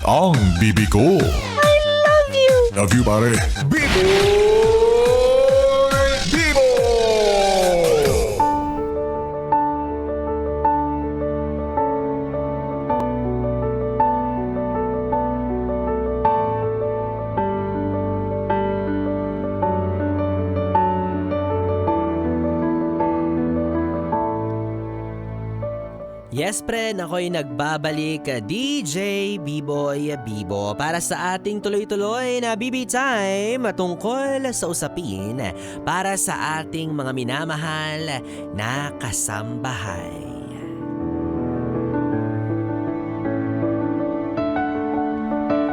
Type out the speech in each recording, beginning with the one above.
ang bibi ko. Love you! Love you, pare. Bibo! Bibo! Yes, pre, ako'y nagbabalik, DJ B-Boy Bibo, para sa ating tuloy-tuloy na BB Time tungkol sa usapin para sa ating mga minamahal na kasambahay.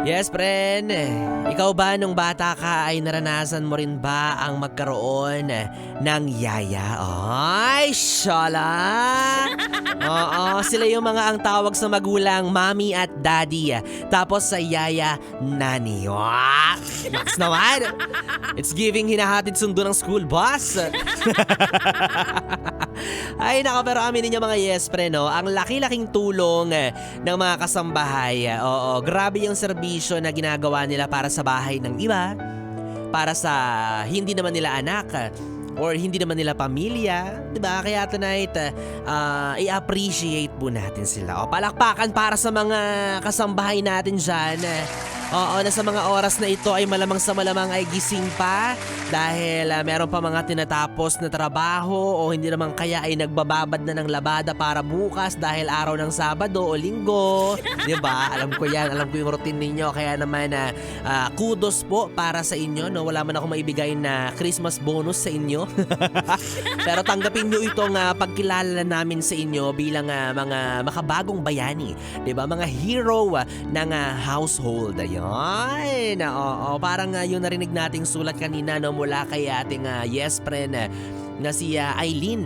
Yes, friend. Ikaw ba nung bata ka ay naranasan mo rin ba ang magkaroon ng yaya? Ay, shala! Oo, sila yung mga ang tawag sa magulang, mommy at daddy. Tapos sa yaya, nani. Max naman! It's giving hinahatid sundo ng school bus. Ay nako, pero aminin niyo mga yes pre, no? Ang laki-laking tulong ng mga kasambahay. Oo, grabe yung serbisyo na ginagawa nila para sa bahay ng iba, para sa hindi naman nila anak or hindi naman nila pamilya, 'di ba? Kaya tonight i-appreciate po natin sila. O palakpakan para sa mga kasambahay natin diyan. Oo, na sa mga oras na ito ay malamang sa malamang ay gising pa dahil meron pa mga tinatapos na trabaho o hindi naman kaya ay nagbababad na ng labada para bukas dahil araw ng Sabado o Linggo. 'Di ba? Alam ko 'yan, alam ko yung routine ninyo, kaya naman kudos po para sa inyo, no. Wala man ako maibigay na Christmas bonus sa inyo. Pero tanggapin niyo itong pagkilala namin sa inyo bilang mga makabagong bayani, 'di ba? Mga hero ng household. Ayun, oo, parang yung narinig nating sulat kanina, no, mula kay ating yes friend na si Aileen.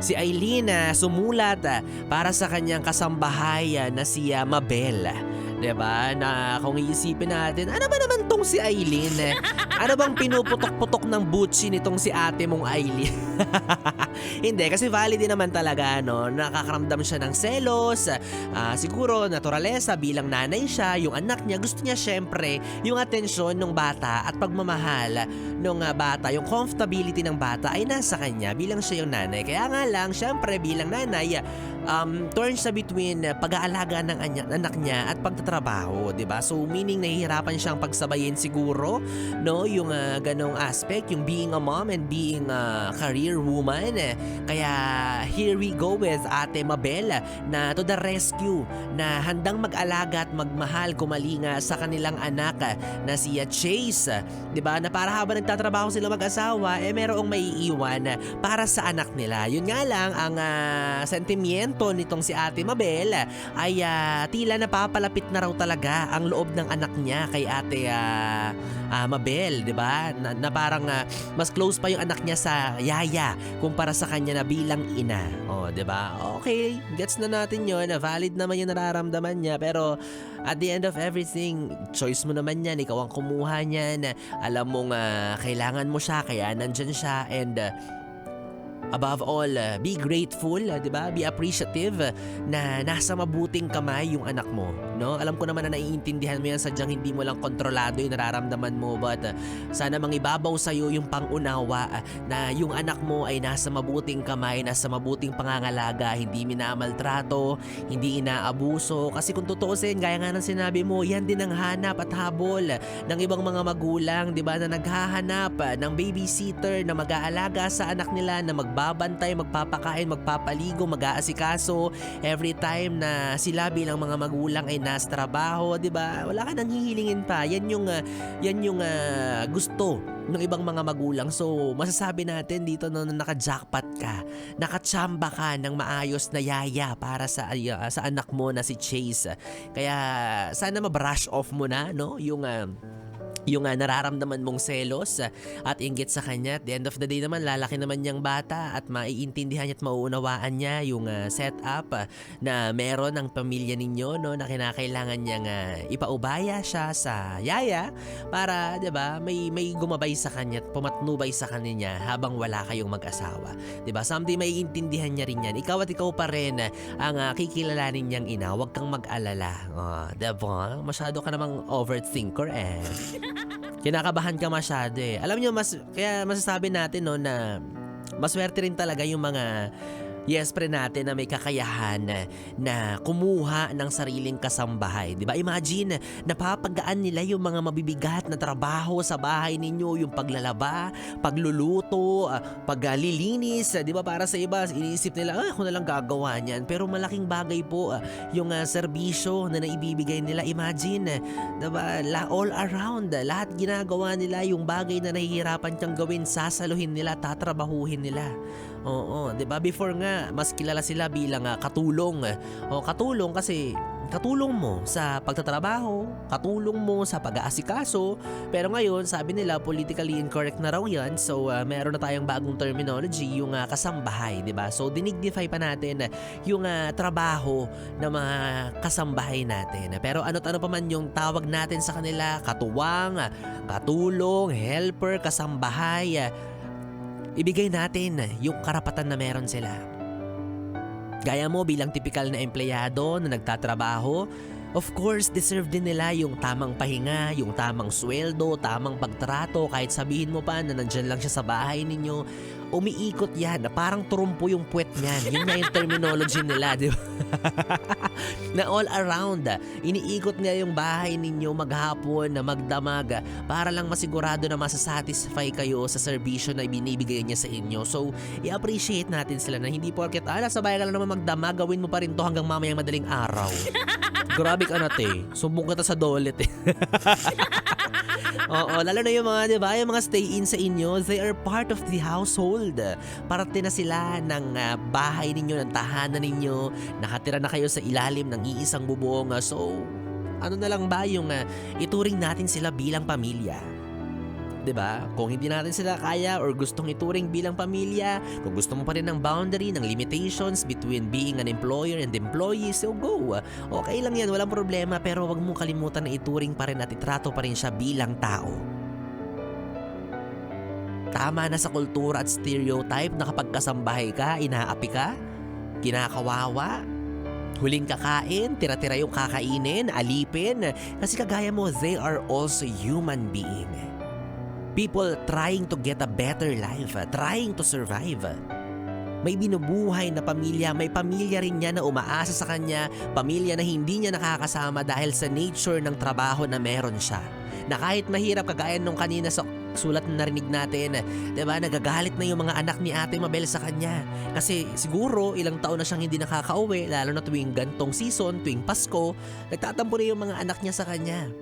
Si Aileen sumulat para sa kanyang kasambahay na si Mabel. 'Di ba? Na kung iisipin natin, ano ba naman tong si Aileen? Ano bang pinuputok-putok ng butsi nitong si ate mong Aileen? Hindi, kasi valid din naman talaga, no? Nakakaramdam siya ng selos. Siguro, naturalesa bilang nanay siya, yung anak niya, gusto niya syempre yung atensyon ng bata at pagmamahal ng bata, yung comfortability ng bata ay nasa kanya bilang siya yung nanay. Kaya nga lang, syempre bilang nanay, turns sa between pag-aalaga ng anak niya at pagtatrabaho, 'di ba? So meaning nahihirapan siyang pagsabayin siguro, no, yung ganong aspect, yung being a mom and being a career woman. Kaya here we go with Ate Mabel na to the rescue, na handang mag-alaga at magmahal kumalinga sa kanilang anak na si Chase, 'di ba? Na para habang nagtatrabaho sila mag-asawa, merong maiiwan para sa anak nila. Yun nga lang ang sentimiento nitong si Ate Mabel ay tila napapalapit na raw talaga ang loob ng anak niya kay Ate Mabel, 'di ba? Na parang mas close pa yung anak niya sa yaya kumpara sa kanya na bilang ina. Oh, 'di ba? Okay, gets na natin 'yon. Valid naman yung nararamdaman niya, pero at the end of everything, choice mo naman 'yan. Ikaw ang kumuha niyan. Alam mong kailangan mo siya, kaya nandyan siya, and above all, be grateful, 'di ba? Be appreciative na nasa mabuting kamay yung anak mo, no? Alam ko naman na naiintindihan mo yan, sadyang hindi mo lang kontrolado yung nararamdaman mo, but sana mangibabaw sa iyo yung pangunawa na yung anak mo ay nasa mabuting kamay, nasa mabuting pangangalaga, hindi minamaltrato, hindi inaabuso. Kasi kung tutuusin, gaya nga ng sinabi mo, yan din ang hanap at habol ng ibang mga magulang, 'di ba, na naghahanap ng babysitter na mag-aalaga sa anak nila, na magbabantay, magpapakain, magpapaligo, mag-aasikaso every time na sila bilang mga magulang ay nasa trabaho, 'di ba? Wala ka nang hihilingin pa. Yan yung gusto ng ibang mga magulang. So, masasabi natin dito na naka-jackpot ka, nakatsamba ka ng maayos na yaya para sa anak mo na si Chase. Kaya sana ma-brush off mo na, no, yung yung nararamdaman mong selos at inggit sa kanya. At the end of the day naman, lalaki naman niyang bata at maiintindihan niya at mauunawaan niya yung setup na meron ng pamilya ninyo, no, na kinakailangan niyang ipaubaya siya sa yaya para, 'di ba, may gumabay sa kanya at pumatnubay sa kanya habang wala kayong mag-asawa. 'Di ba? Someday maiintindihan niya rin yan. Ikaw at ikaw pa rin ang kikilalanin niyang ina. Huwag kang mag-alala. 'Di ba? Masyado ka namang overthinker eh. Kinakabahan ka masyado eh. Alam nyo, kaya masasabi natin, no, na maswerte rin talaga yung mga yes-pre natin na may kakayahan na kumuha ng sariling kasambahay. Diba? Imagine, napapagaan nila yung mga mabibigat na trabaho sa bahay ninyo, yung paglalaba, pagluluto, paglilinis. Diba? Para sa iba, iniisip nila, ako na lang gagawa niyan. Pero malaking bagay po yung serbisyo na naibibigay nila. Imagine, diba? All around, lahat ginagawa nila, yung bagay na nahihirapan kang gawin, sasaluhin nila, tatrabahuhin nila. Oo, 'di ba? Before nga mas kilala sila bilang katulong. O katulong kasi katulong mo sa pagtatrabaho, katulong mo sa pag-aasikaso. Pero ngayon, sabi nila politically incorrect na raw 'yan. So meron na tayong bagong terminology, yung kasambahay, 'di ba? So dinignify pa natin yung trabaho ng mga kasambahay natin. Pero ano't ano pa man yung tawag natin sa kanila, katuwang, katulong, helper, kasambahay, ibigay natin yung karapatan na meron sila. Gaya mo bilang tipikal na empleyado na nagtatrabaho, of course, deserve din nila yung tamang pahinga, yung tamang sweldo, tamang pagtrato. Kahit sabihin mo pa na nandyan lang siya sa bahay ninyo, umiikot yan, na parang turumpo yung puwet niyan. Yun na yung terminology nila, di ba? Na all around, iniikot niya yung bahay ninyo maghapon na magdamag para lang masigurado na masasatisfy kayo sa serbisyo na ibinibigay niya sa inyo. So, i-appreciate natin sila na hindi porket, nasa bahay ka lang naman magdamag, gawin mo pa rin to hanggang mamayang madaling araw. Grabe ka na, te. Sumbong kita sa dolet eh. Oo, lalo na yung mga, di ba, yung mga stay-in sa inyo, they are part of the household. Parte na sila ng bahay ninyo, ng tahanan ninyo. Nakatira na kayo sa ilalim ng iisang bubong. So, ano na lang ba yung ituring natin sila bilang pamilya? 'Di ba? Kung hindi natin sila kaya or gustong ituring bilang pamilya, kung gusto mo pa rin ng boundary, ng limitations between being an employer and employee, so go. Okay lang yan, walang problema, pero wag mong kalimutan na ituring pa rin at itrato pa rin siya bilang tao. Tama na sa kultura at stereotype na kapag kasambahay ka, inaapi ka, kinakawawa, huling kakain, tira-tira yung kakainin, alipin, kasi kagaya mo, they are also human being. People trying to get a better life, trying to survive. May binubuhay na pamilya, may pamilya rin niya na umaasa sa kanya, pamilya na hindi niya nakakasama dahil sa nature ng trabaho na meron siya. Na kahit mahirap kagaya nung kanina sa sulat na narinig natin, diba, nagagalit na yung mga anak ni Ate Mabel sa kanya. Kasi siguro ilang taon na siyang hindi nakakauwi, lalo na tuwing gantong season, tuwing Pasko, nagtatampo na yung mga anak niya sa kanya.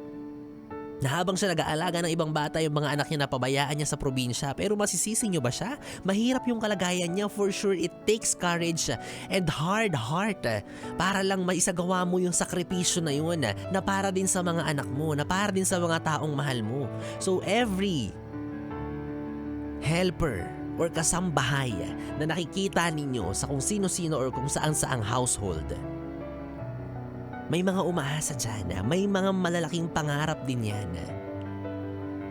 Na habang siya nag-aalaga ng ibang bata, yung mga anak niya napabayaan niya sa probinsya. Pero masisisi niyo ba siya? Mahirap yung kalagayan niya. For sure, it takes courage and hard heart para lang maisagawa mo yung sakripisyo na yun na para din sa mga anak mo, na para din sa mga taong mahal mo. So every helper or kasambahay na nakikita ninyo sa kung sino-sino or kung saan-saang household, may mga umaasa dyan, may mga malalaking pangarap din yan.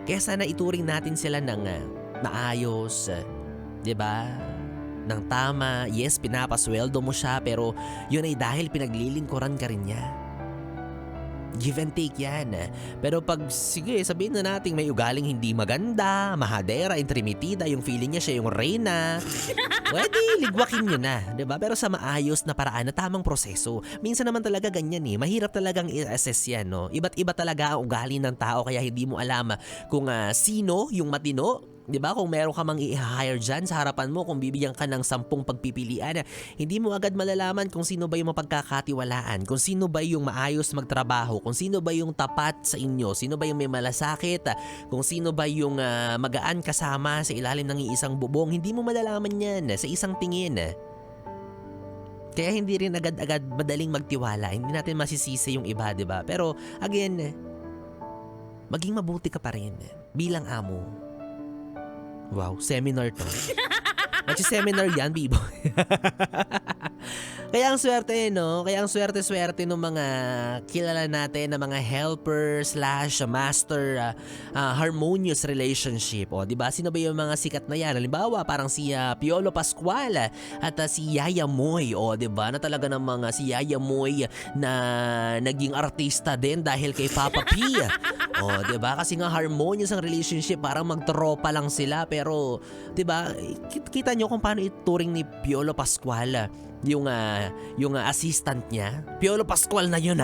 Kaya sana ituring natin sila ng maayos, 'di ba? Ng tama. Yes, pinapasweldo mo siya, pero yun ay dahil pinaglilingkuran ka rin niya. Give and take yan. Pero pag, sige, sabihin na natin may ugaling hindi maganda, mahadera, intrimitida, yung feeling niya siya yung reyna, pwede, ligwakin nyo na, diba? Pero sa maayos na paraan na tamang proseso. Minsan naman talaga ganyan eh. Mahirap talagang i-assess yan, no? Iba't iba talaga ang ugali ng tao, kaya hindi mo alam kung sino yung matino. 'Di ba? Kung meron ka mang i-hire dyan sa harapan mo, kung bibigyan ka ng 10 pagpipilian, hindi mo agad malalaman kung sino ba yung mapagkakatiwalaan, kung sino ba yung maayos magtrabaho, kung sino ba yung tapat sa inyo, sino ba yung may malasakit, kung sino ba yung magaan kasama sa ilalim ng iisang bubong. Hindi mo malalaman yan sa isang tingin. Kaya hindi rin agad-agad madaling magtiwala. Hindi natin masisisi yung iba, 'di ba? Pero again, maging mabuti ka pa rin bilang amo. Wow, seminar to. Magsi-seminar yan, Bibo. Kaya ang swerte, no? Kaya ang swerte-swerte ng mga kilala natin na mga helper / master harmonious relationship. O, di ba? Sino ba yung mga sikat na yan? Halimbawa, parang si Piolo Pascual at si Yaya Moy. O, di ba? Na talaga ng mga si Yaya Moy na naging artista din dahil kay Papa P. O, di ba? Kasi nga harmonious ang relationship, parang magtropa lang sila. Pero, di ba? Kita nyo kung paano ituring ni Piolo Pascual yung assistant niya. Piolo Pascual na yun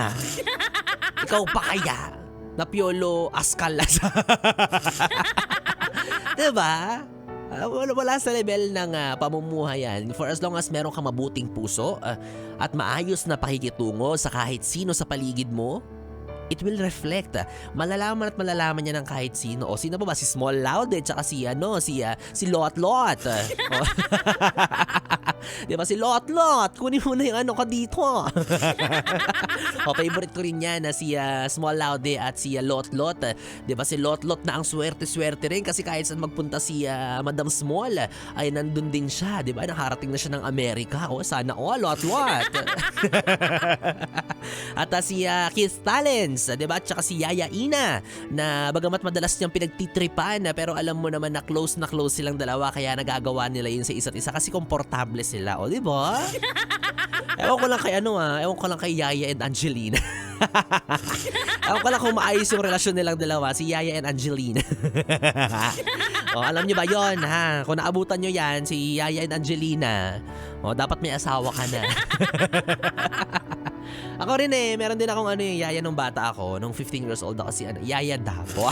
Ikaw pa kaya na Piolo Ascal lang diba? Wala sa level ng pamumuhay yan. For as long as meron ka mabuting puso at maayos na pakikitungo sa kahit sino sa paligid mo, it will reflect. Malalaman at malalaman niya ng kahit sino. O sino ba? Si Small Loud tsaka si Lot Lot. Di ba si Lot Lot? Kunin mo na yung ko dito. O favorite ko rin yan na si Small Loud at si Lot Lot. Di ba si Lot Lot na ang swerte-swerte rin kasi kahit saan magpunta si Madam Small ay nandun din siya. Di ba? Nakarating na siya ng Amerika. O sana Lot Lot. At si Keith Talents, 'di ba? At saka si Yaya Ina na bagamat madalas niyang pinagtitripan pero alam mo naman na close silang dalawa kaya nagagawa nila yun sa isa't isa kasi komportable sila, o 'di ba? Ewan ko lang kay Yaya and Angelina. Ewan ko lang kung maayos yung relasyon nilang dalawa, si Yaya and Angelina. O, alam niyo ba yon Kung naabutan niyo yan, si Yaya and Angelina, o dapat may asawa ka na. Ako rin meron din akong yaya nung bata ako, nung 15 years old ako si Yaya Dapo.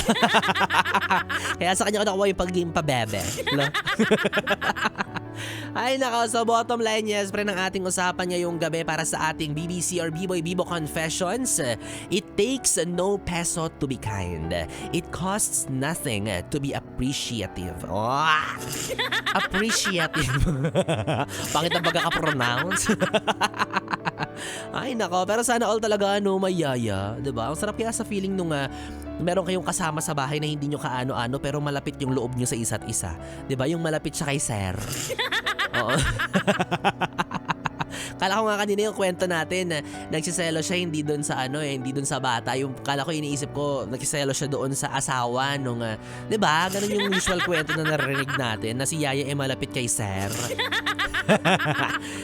Kaya sa kanya ko nakuha yung pagiging pabebe. Ay nako, so bottom line yes, pre ng ating usapan ngayong gabi para sa ating BBC or B-Boy Bibo Confessions. It takes no peso to be kind. It costs nothing to be appreciative. Appreciative. Pangit ang pagkaka-pronounce. Ay nako, pero sana all talaga may yaya, 'di ba? Ang sarap kaya sa feeling nung meron kayong kasama sa bahay na hindi nyo kaano-ano pero malapit yung loob nyo sa isa't isa. 'Di ba? Yung malapit siya kay Sir. Oo. Kala ko nga kanina yung kwento natin na nagsiselo siya hindi doon sa hindi doon sa bata. Yung kala ko iniisip ko nagsiselo siya doon sa asawa nung 'di ba? Ganun yung usual kwento na narinig natin na si Yaya malapit kay Sir.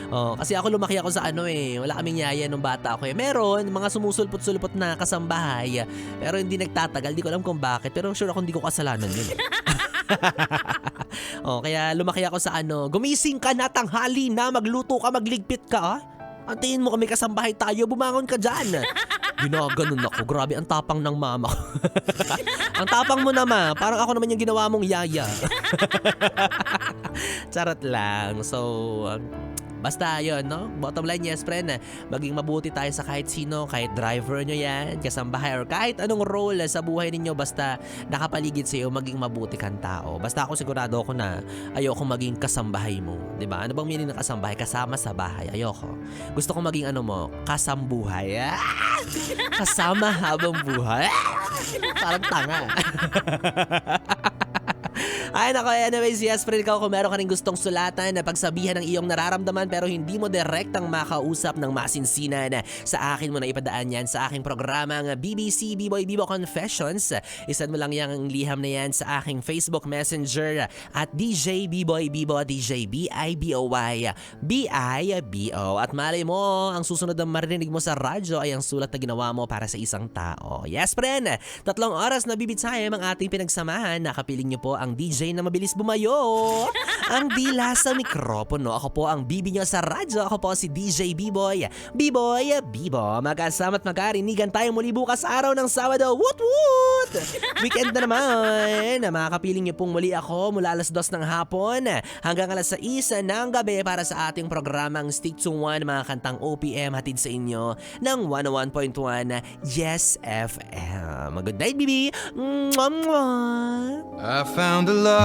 Kasi ako lumaki ako sa wala kaming yaya nung bata ako. Meron mga sumusulpot-sulpot na kasambahay pero hindi nagtatagal. Di ko alam kung bakit pero sure ako hindi ko kasalanan yun. Kaya lumaki ako sa gumising ka na, tanghali na, magluto ka, magligpit ka. Antayin mo kami kasambahay tayo, bumangon ka dyan. Ginaganon ako, grabe ang tapang ng mama ko. Ang tapang mo naman, parang ako naman yung ginawa mong yaya. Charot lang. So, basta yun, no? Bottom line, yes, friend, maging mabuti tayo sa kahit sino, kahit driver nyo yan, kasambahay, or kahit anong role sa buhay ninyo, basta nakapaligid sa'yo, maging mabuti kang tao. Basta ako sigurado ako na ayoko maging kasambahay mo. Diba? Ano bang meaning ng kasambahay? Kasama sa bahay. Ayoko. Gusto ko maging kasambuhay. Kasama habang buhay. Parang tanga. Ay nako, anyways, yes, friend, kung meron ka rin gustong sulatan na pagsabihan ng iyong nararamdaman pero hindi mo direktang makausap ng masinsinan, sa akin mo na ipadaan yan sa aking programang BBC B-Boy Bibo Confessions. Isend mo lang yung liham na yan sa aking Facebook Messenger at DJ B-Boy Bibo, DJ B-I-B-O-Y B-I-B-O. At malay mo, ang susunod na marinig mo sa radyo ay ang sulat na ginawa mo para sa isang tao. Yes, friend, 3 oras na bibitsayam ang ating pinagsamahan. Nakapiling niyo po ang DJ na mabilis bumayo, ang dila sa mikropono. Ako po ang bibi nyo sa radyo. Ako po si DJ B-Boy Bibo. Magkasama at magkarinigan tayo muli bukas araw ng Sabado. Woot woot! Weekend na naman. Makakapiling nyo pong muli ako mula alas 2 ng hapon hanggang alas 6 ng gabi para sa ating programang Stick to One, mga kantang OPM hatid sa inyo ng 101.1 Yes FM. Good night, bibi. Mwah, mwah. I found a love